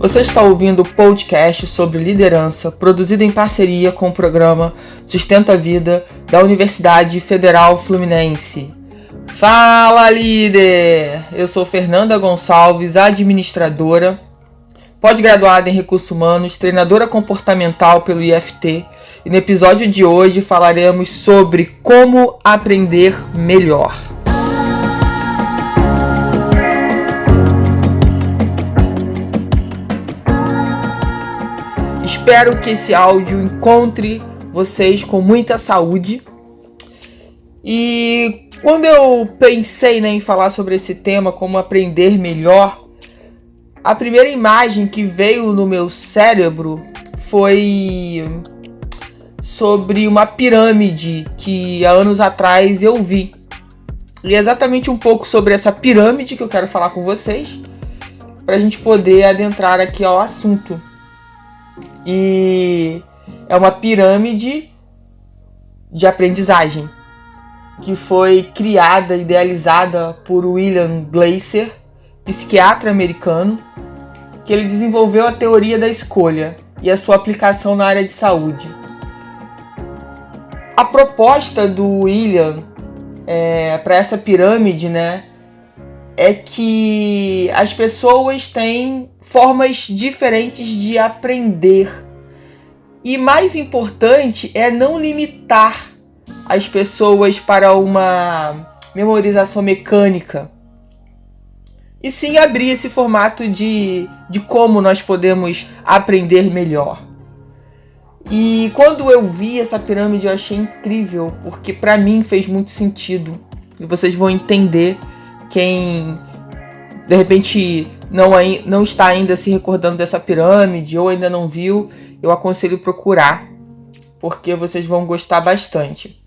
Você está ouvindo o podcast sobre liderança, produzido em parceria com o programa Sustenta a Vida da Universidade Federal Fluminense. Fala, líder! Eu sou Fernanda Gonçalves, administradora, pós-graduada em Recursos Humanos, treinadora comportamental pelo IFT, e no episódio de hoje falaremos sobre como aprender melhor. Espero que esse áudio encontre vocês com muita saúde. E quando eu pensei em falar sobre esse tema, como aprender melhor, a primeira imagem que veio no meu cérebro foi sobre uma pirâmide que há anos atrás eu vi. E é exatamente um pouco sobre essa pirâmide que eu quero falar com vocês, para a gente poder adentrar aqui ao assunto. E é uma pirâmide de aprendizagem que foi criada, idealizada por William Glasser, psiquiatra americano, que ele desenvolveu a teoria da escolha e a sua aplicação na área de saúde. A proposta do William para essa pirâmide, é que as pessoas têm formas diferentes de aprender. E mais importante é não limitar as pessoas para uma memorização mecânica. E sim abrir esse formato de como nós podemos aprender melhor. E quando eu vi essa pirâmide eu achei incrível, porque para mim fez muito sentido. E vocês vão entender, quem de repente não está ainda se recordando dessa pirâmide ou ainda não viu, eu aconselho procurar, porque vocês vão gostar bastante.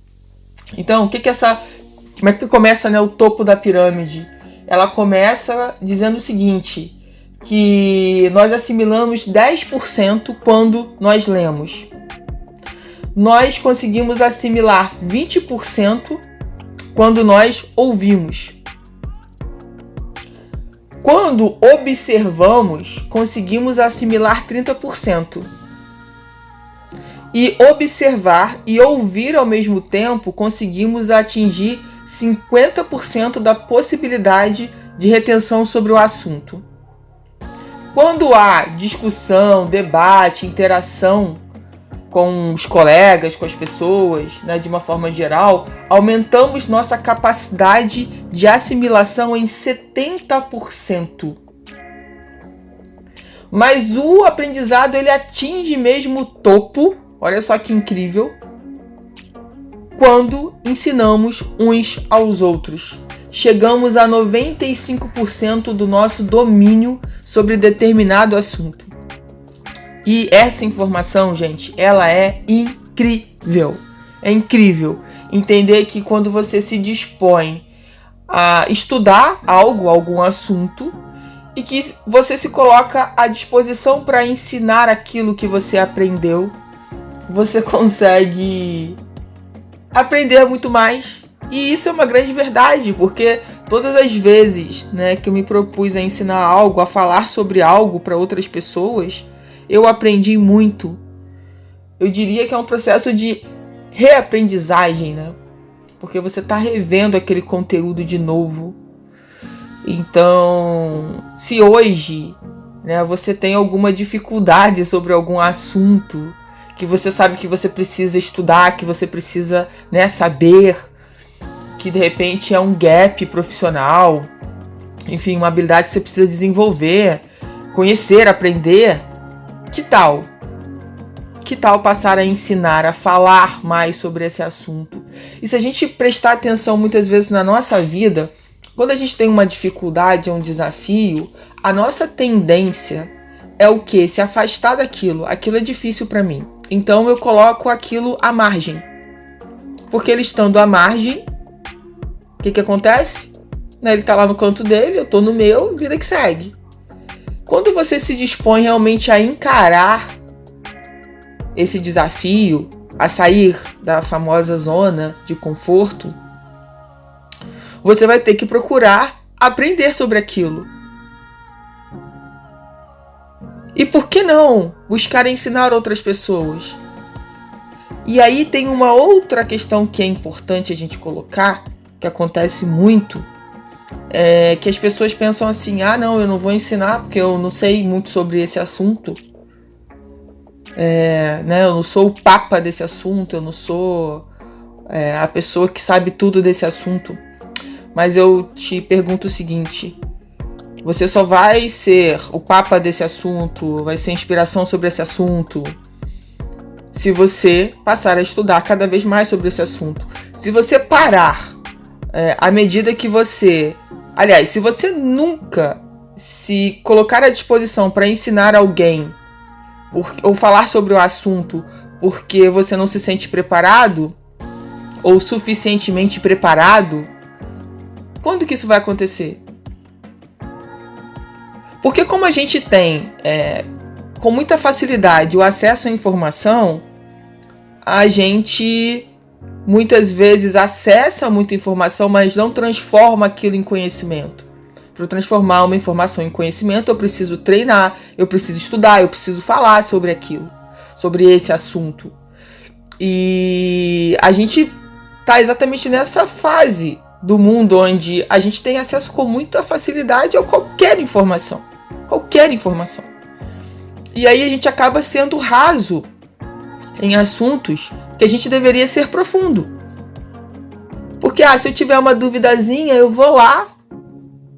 Então, como é que começa, o topo da pirâmide? Ela começa dizendo o seguinte, que nós assimilamos 10% quando nós lemos. Nós conseguimos assimilar 20% quando nós ouvimos. Quando observamos, conseguimos assimilar 30%. E observar e ouvir ao mesmo tempo, conseguimos atingir 50% da possibilidade de retenção sobre o assunto. Quando há discussão, debate, interação com os colegas, com as pessoas, de uma forma geral, aumentamos nossa capacidade de assimilação em 70%. Mas o aprendizado ele atinge mesmo o topo, olha só que incrível, quando ensinamos uns aos outros. Chegamos a 95% do nosso domínio sobre determinado assunto. E essa informação, gente, ela é incrível. É incrível entender que quando você se dispõe a estudar algum assunto, e que você se coloca à disposição para ensinar aquilo que você aprendeu, você consegue aprender muito mais. E isso é uma grande verdade, porque todas as vezes que eu me propus a ensinar algo, a falar sobre algo para outras pessoas, eu aprendi muito. Eu diria que é um processo de reaprendizagem, porque você está revendo aquele conteúdo de novo. Então, se hoje você tem alguma dificuldade sobre algum assunto, que você sabe que você precisa estudar, que você precisa saber, que de repente é um gap profissional, enfim, uma habilidade que você precisa desenvolver, conhecer, aprender, que tal? Que tal passar a ensinar, a falar mais sobre esse assunto? E se a gente prestar atenção muitas vezes na nossa vida, quando a gente tem uma dificuldade, um desafio, a nossa tendência é o quê? Se afastar daquilo. Aquilo é difícil para mim. Então eu coloco aquilo à margem. Porque ele estando à margem, o que acontece? Ele está lá no canto dele, eu estou no meu, vida que segue. Quando você se dispõe realmente a encarar esse desafio, a sair da famosa zona de conforto, você vai ter que procurar aprender sobre aquilo. E por que não buscar ensinar outras pessoas? E aí tem uma outra questão que é importante a gente colocar, que acontece muito, que as pessoas pensam assim, não, eu não vou ensinar porque eu não sei muito sobre esse assunto. Né, eu não sou o papa desse assunto, eu não sou a pessoa que sabe tudo desse assunto. Mas eu te pergunto o seguinte, você só vai ser o papa desse assunto, vai ser inspiração sobre esse assunto, se você passar a estudar cada vez mais sobre esse assunto. Se você parar à medida que você... Aliás, se você nunca se colocar à disposição para ensinar alguém ou falar sobre o assunto porque você não se sente preparado ou suficientemente preparado, quando que isso vai acontecer? Porque como a gente tem com muita facilidade o acesso à informação, a gente muitas vezes acessa muita informação, mas não transforma aquilo em conhecimento. Para transformar uma informação em conhecimento, eu preciso treinar, eu preciso estudar, eu preciso falar sobre aquilo, sobre esse assunto. E a gente está exatamente nessa fase do mundo onde a gente tem acesso com muita facilidade a qualquer informação. Qualquer informação. E aí a gente acaba sendo raso em assuntos que a gente deveria ser profundo. Porque, se eu tiver uma duvidazinha, eu vou lá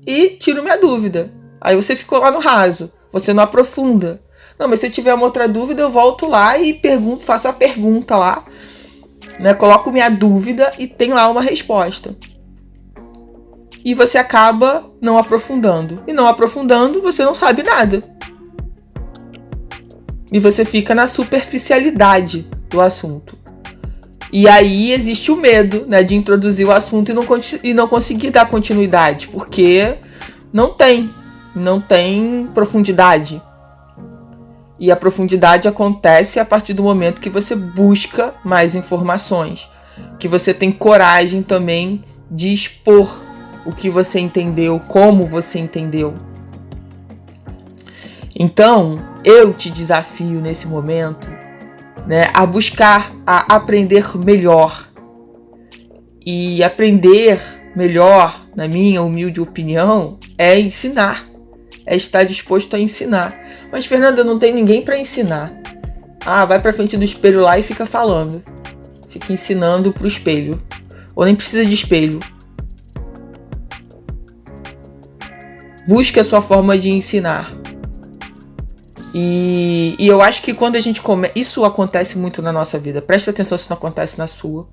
e tiro minha dúvida. Aí você ficou lá no raso, você não aprofunda. Não, mas se eu tiver uma outra dúvida, eu volto lá e pergunto, faço a pergunta lá, né? Coloco minha dúvida e tem lá uma resposta. E você acaba não aprofundando. E não aprofundando, você não sabe nada. E você fica na superficialidade do assunto. E aí existe o medo, né, de introduzir o assunto e não conseguir dar continuidade, porque não tem profundidade. E a profundidade acontece a partir do momento que você busca mais informações, que você tem coragem também de expor o que você entendeu, como você entendeu. Então, eu te desafio nesse momento, né, a buscar, a aprender melhor. E aprender melhor, na minha humilde opinião, é ensinar. É estar disposto a ensinar. Mas, Fernanda, não tem ninguém para ensinar. Vai pra frente do espelho lá e fica falando. Fica ensinando pro espelho. Ou nem precisa de espelho. Busque a sua forma de ensinar. E eu acho que quando a gente isso acontece muito na nossa vida. Presta atenção se não acontece na sua.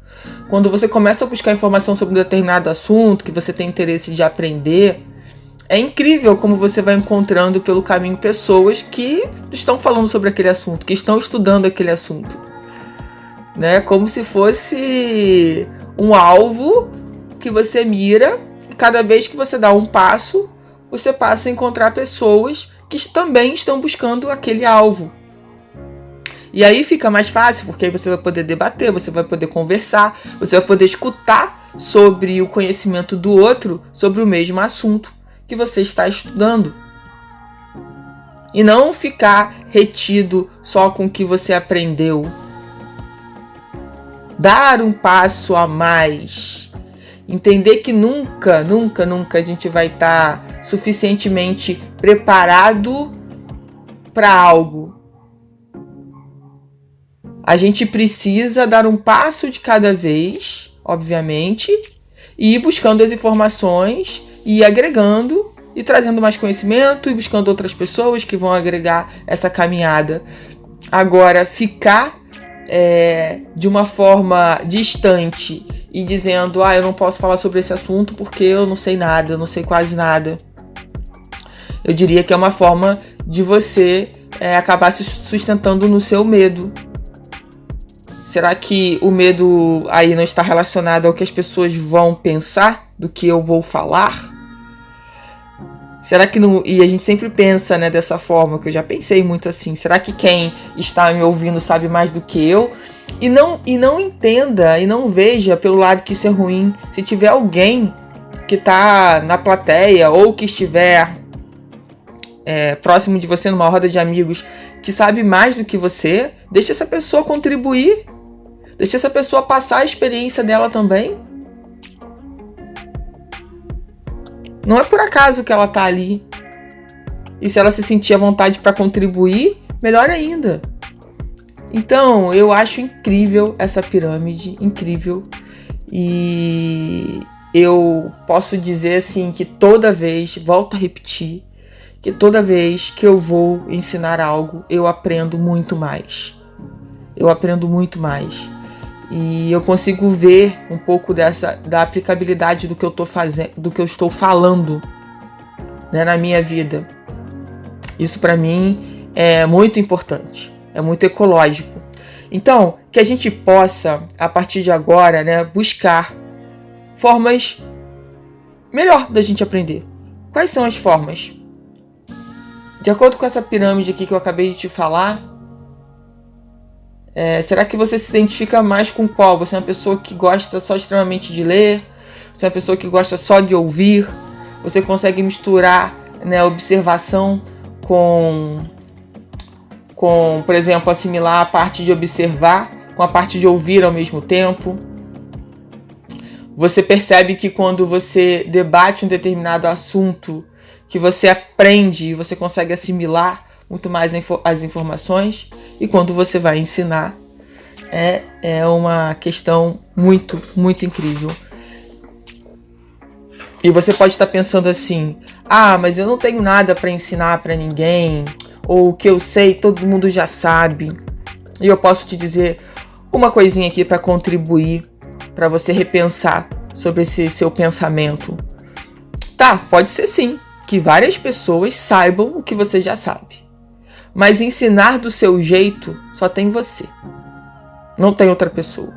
Quando você começa a buscar informação sobre um determinado assunto, que você tem interesse de aprender, é incrível como você vai encontrando pelo caminho pessoas que estão falando sobre aquele assunto, que estão estudando aquele assunto, né? Como se fosse um alvo que você mira, e cada vez que você dá um passo, você passa a encontrar pessoas que também estão buscando aquele alvo. E aí fica mais fácil, porque aí você vai poder debater, você vai poder conversar, você vai poder escutar sobre o conhecimento do outro, sobre o mesmo assunto que você está estudando. E não ficar retido só com o que você aprendeu. Dar um passo a mais. Entender que nunca a gente vai estar suficientemente preparado para algo. A gente precisa dar um passo de cada vez, obviamente, e ir buscando as informações, e ir agregando, e trazendo mais conhecimento, e buscando outras pessoas que vão agregar essa caminhada. Agora, ficar de uma forma distante e dizendo, eu não posso falar sobre esse assunto porque eu não sei nada, eu não sei quase nada. Eu diria que é uma forma de você acabar se sustentando no seu medo. Será que o medo aí não está relacionado ao que as pessoas vão pensar do que eu vou falar? Será que não... E a gente sempre pensa, né, dessa forma, que eu já pensei muito assim. Será que quem está me ouvindo sabe mais do que eu? E não entenda e não veja pelo lado que isso é ruim. Se tiver alguém que está na plateia ou que estiver próximo de você, numa roda de amigos, que sabe mais do que você, deixa essa pessoa contribuir. Deixa essa pessoa passar a experiência dela também. Não é por acaso que ela tá ali. E se ela se sentir à vontade para contribuir, melhor ainda. Então, eu acho incrível essa pirâmide, incrível. E eu posso dizer assim que toda vez, volto a repetir, que toda vez que eu vou ensinar algo, eu aprendo muito mais. Eu aprendo muito mais. E eu consigo ver um pouco da aplicabilidade do que eu tô fazendo, do que eu estou falando, né, na minha vida. Isso para mim é muito importante, é muito ecológico. Então, que a gente possa, a partir de agora, né, buscar formas melhor da gente aprender. Quais são as formas? De acordo com essa pirâmide aqui que eu acabei de te falar, será que você se identifica mais com qual? Você é uma pessoa que gosta só extremamente de ler? Você é uma pessoa que gosta só de ouvir? Você consegue misturar, né, observação com, por exemplo, assimilar a parte de observar com a parte de ouvir ao mesmo tempo? Você percebe que quando você debate um determinado assunto, que você aprende e você consegue assimilar muito mais as informações? E quando você vai ensinar, é uma questão muito, muito incrível. E você pode estar pensando assim, mas eu não tenho nada para ensinar para ninguém, ou o que eu sei todo mundo já sabe. E eu posso te dizer uma coisinha aqui para contribuir, para você repensar sobre esse seu pensamento. Tá, pode ser sim, que várias pessoas saibam o que você já sabe. Mas ensinar do seu jeito só tem você. Não tem outra pessoa.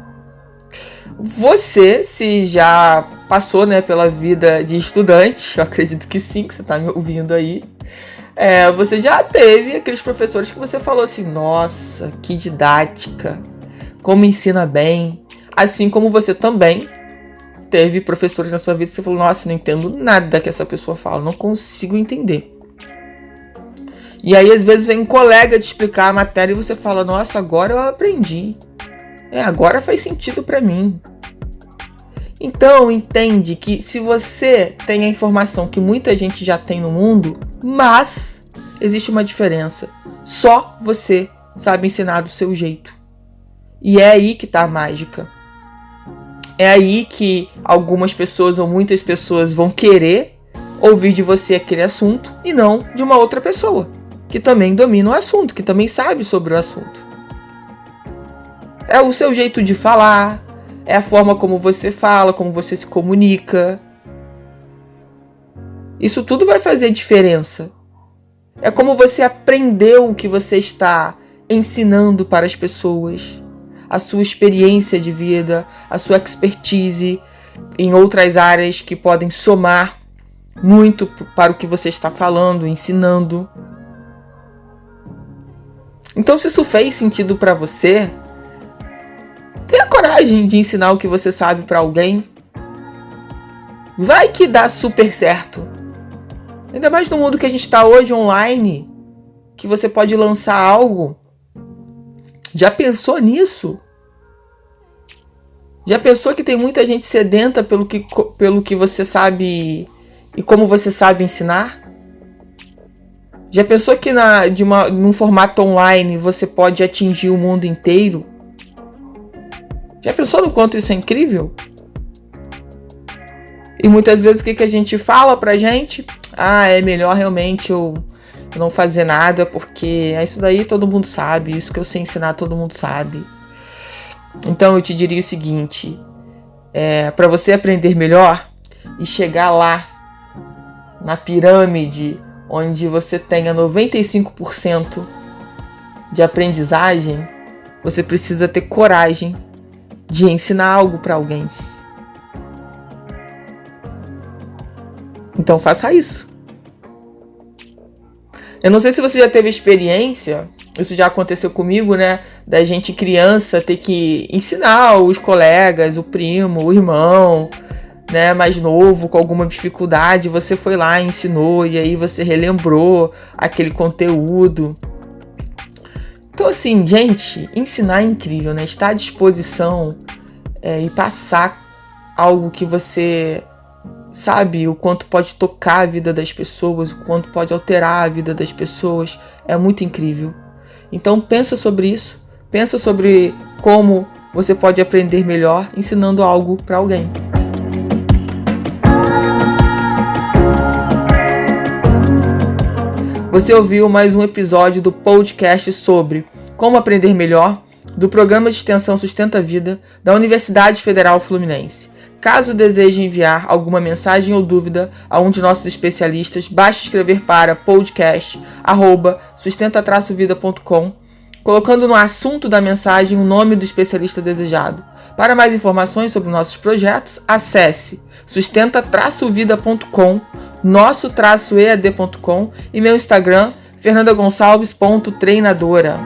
Você, se já passou, né, pela vida de estudante, eu acredito que sim, que você está me ouvindo aí. Você já teve aqueles professores que você falou assim, nossa, que didática, como ensina bem. Assim como você também teve professores na sua vida que você falou, nossa, não entendo nada que essa pessoa fala, não consigo entender. E aí, às vezes, vem um colega te explicar a matéria e você fala, nossa, agora eu aprendi. Agora faz sentido para mim. Então, entende que se você tem a informação que muita gente já tem no mundo, mas existe uma diferença. Só você sabe ensinar do seu jeito. E é aí que tá a mágica. É aí que algumas pessoas ou muitas pessoas vão querer ouvir de você aquele assunto e não de uma outra pessoa que também domina o assunto, que também sabe sobre o assunto. É o seu jeito de falar, é a forma como você fala, como você se comunica. Isso tudo vai fazer diferença. É como você aprendeu o que você está ensinando para as pessoas, a sua experiência de vida, a sua expertise em outras áreas que podem somar muito para o que você está falando, ensinando. Então, se isso fez sentido para você, tenha coragem de ensinar o que você sabe para alguém. Vai que dá super certo. Ainda mais no mundo que a gente está hoje online, que você pode lançar algo. Já pensou nisso? Já pensou que tem muita gente sedenta pelo que você sabe e como você sabe ensinar? Já pensou que num formato online você pode atingir o mundo inteiro? Já pensou no quanto isso é incrível? E muitas vezes o que a gente fala pra gente? É melhor realmente eu não fazer nada, porque isso daí todo mundo sabe, isso que eu sei ensinar todo mundo sabe. Então eu te diria o seguinte, para você aprender melhor e chegar lá na pirâmide onde você tenha 95% de aprendizagem, você precisa ter coragem de ensinar algo para alguém. Então faça isso. Eu não sei se você já teve experiência, isso já aconteceu comigo, né? Da gente criança ter que ensinar os colegas, o primo, o irmão, né, mais novo, com alguma dificuldade, você foi lá, ensinou, e aí você relembrou aquele conteúdo. Então, assim, gente, ensinar é incrível, né? Estar à disposição e passar algo que você sabe o quanto pode tocar a vida das pessoas, o quanto pode alterar a vida das pessoas, é muito incrível. Então pensa sobre isso, pensa sobre como você pode aprender melhor ensinando algo para alguém. Você ouviu mais um episódio do podcast sobre como aprender melhor do programa de extensão Sustenta a Vida da Universidade Federal Fluminense. Caso deseje enviar alguma mensagem ou dúvida a um de nossos especialistas, basta escrever para podcast@sustenta-vida.com, colocando no assunto da mensagem o nome do especialista desejado. Para mais informações sobre nossos projetos, acesse sustenta-vida.com, nosso-ead.com e meu Instagram, fernandagonçalves.treinadora.